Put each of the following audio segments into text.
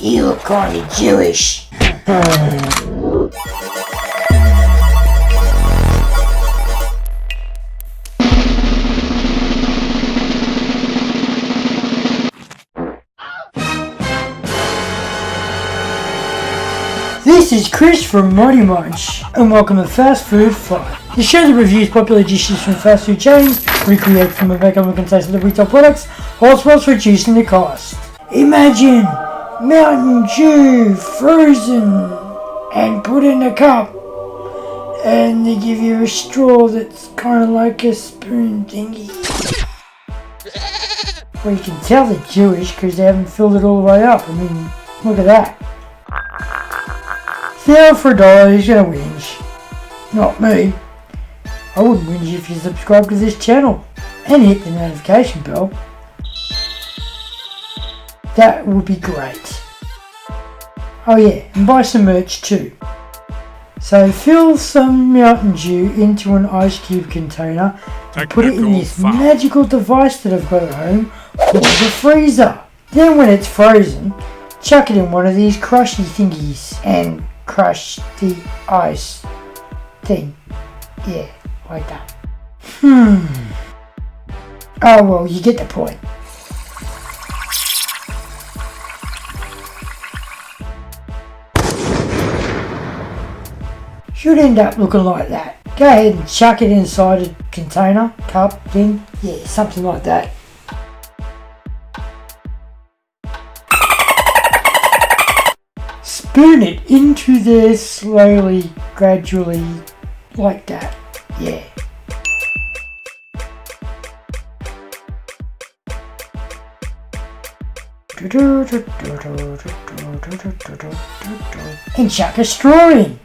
You look kinda Jewish. This is Chris from Munch, and welcome to Fast Food Fight. The show that reviews popular dishes from fast food chains, recreated from economic and taste of the retail products, whilst reducing the cost. Imagine Mountain Dew frozen and put in a cup, and they give you a straw that's kind of like a spoon thingy. Well, you can tell they're Jewish because they haven't filled it all the way up. I mean, look at that. Now for $1, he's gonna whinge. Not me. I wouldn't whinge if you subscribe to this channel and hit the notification bell. That would be great. Oh yeah, and buy some merch too. So fill some Mountain Dew into an ice cube container and put it in this magical device that I've got at home called the freezer. Then when it's frozen, chuck it in one of these crushy thingies and crush the ice thing. Yeah, like that. Oh well, you get the point. Should end up looking like that. Go ahead and chuck it inside a container, cup, thing. Yeah, something like that. Spoon it into there slowly, gradually, like that. Yeah. And chuck a straw in.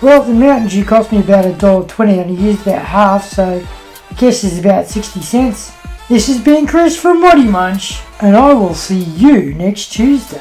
Well, the Mountain Dew cost me about $1.20 and I used about half, so I guess it's about 60 cents. This has been Chris from Munch, and I will see you next Tuesday.